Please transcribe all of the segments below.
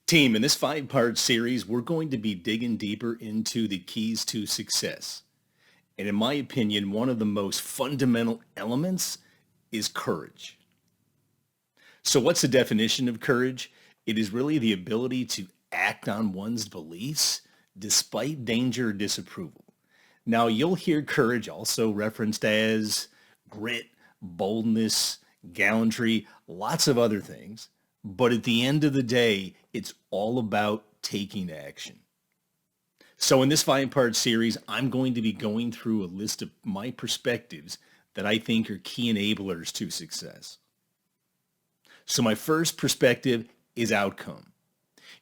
Team, in this five-part series, we're going to be digging deeper into the keys to success. And in my opinion, one of the most fundamental elements is courage. So what's the definition of courage? It is really the ability to act on one's beliefs despite danger or disapproval. Now, you'll hear courage also referenced as grit, boldness, gallantry, lots of other things. But at the end of the day, it's all about taking action. So in this five-part series, I'm going to be going through a list of my perspectives that I think are key enablers to success. So my first perspective is outcome.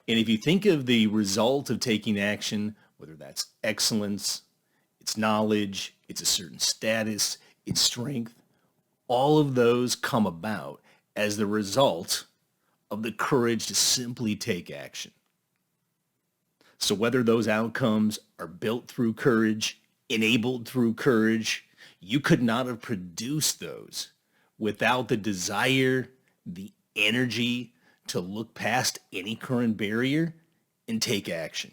And if you think of the result of taking action, whether that's excellence, it's knowledge, it's a certain status, it's strength, all of those come about as the result of the courage to simply take action. So whether those outcomes are built through courage, enabled through courage, you could not have produced those without the desire, the energy to look past any current barrier and take action.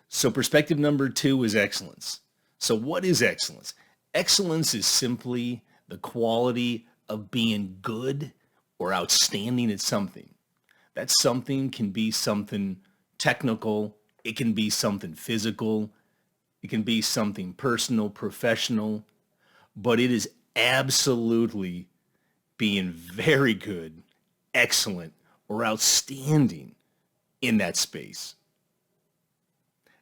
So perspective number 2 is excellence. So what is excellence? Excellence is simply the quality of being good or outstanding at something. That something can be something technical, it can be something physical, it can be something personal, professional, but it is absolutely being very good, excellent, or outstanding in that space.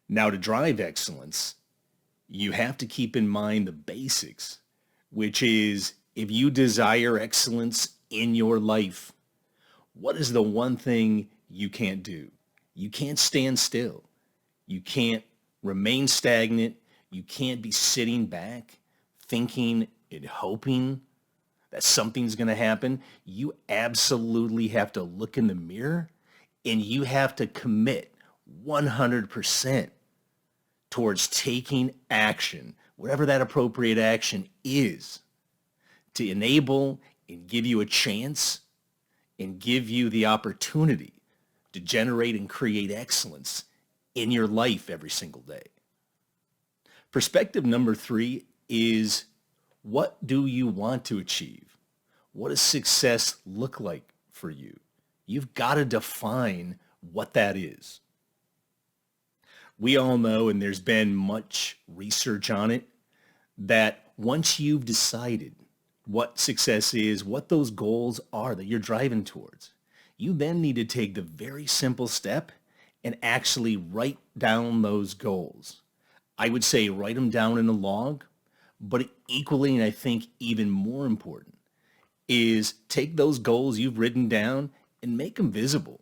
Now, to drive excellence, you have to keep in mind the basics, which is if you desire excellence in your life, what is the one thing you can't do? You can't stand still. You can't remain stagnant. You can't be sitting back thinking and hoping that something's going to happen. You absolutely have to look in the mirror and you have to commit 100% towards taking action, whatever that appropriate action is, to enable and give you a chance and give you the opportunity to generate and create excellence in your life every single day. Perspective number 3 is, what do you want to achieve? What does success look like for you? You've got to define what that is. We all know, and there's been much research on it, that once you've decided what success is, what those goals are that you're driving towards, you then need to take the very simple step and actually write down those goals. I would say write them down in a log, but equally, and I think even more important, is take those goals you've written down and make them visible.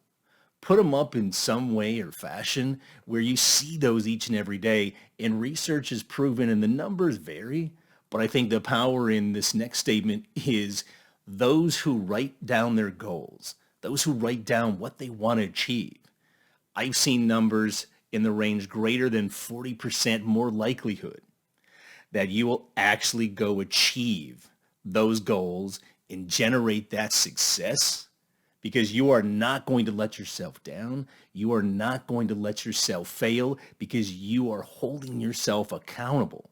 Put them up in some way or fashion where you see those each and every day. And research has proven, and the numbers vary, but I think the power in this next statement is those who write down their goals, those who write down what they want to achieve. I've seen numbers in the range greater than 40% more likelihood that you will actually go achieve those goals and generate that success, because you are not going to let yourself down. You are not going to let yourself fail, because you are holding yourself accountable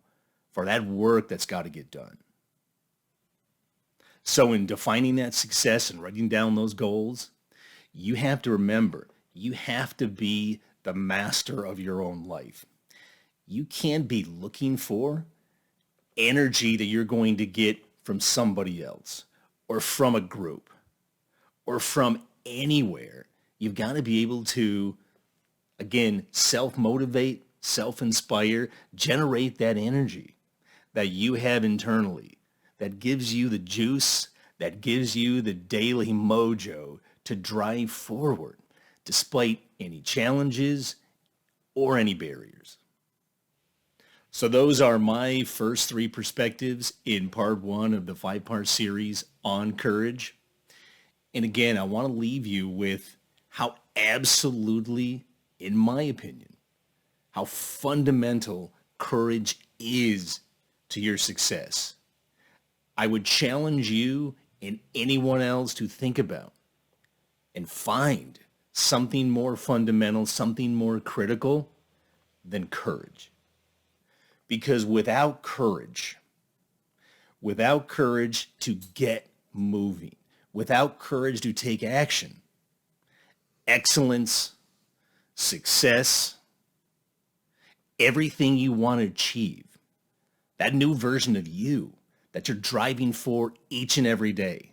for that work that's got to get done. So in defining that success and writing down those goals, you have to remember, you have to be the master of your own life. You can't be looking for energy that you're going to get from somebody else or from a group or from anywhere. You've got to be able to, again, self-motivate, self-inspire, generate that energy that you have internally that gives you the juice, that gives you the daily mojo to drive forward despite any challenges or any barriers. So those are my first 3 perspectives in part 1 of the 5-part series on courage. And again, I want to leave you with how absolutely, in my opinion, how fundamental courage is to your success. I would challenge you and anyone else to think about and find something more fundamental, something more critical than courage. Because without courage to get moving, without courage to take action, excellence, success, everything you want to achieve, that new version of you that you're driving for each and every day,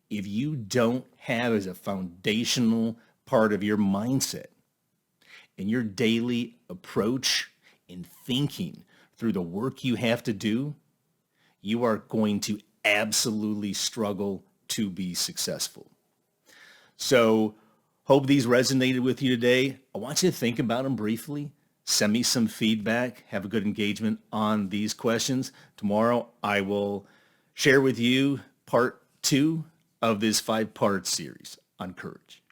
if you don't have as a foundational part of your mindset in your daily approach in thinking through the work you have to do, you are going to absolutely struggle to be successful. So hope these resonated with you today. I want you to think about them briefly. Send me some feedback. Have a good engagement on these questions. Tomorrow, I will share with you part 2 of this 5-part series on courage.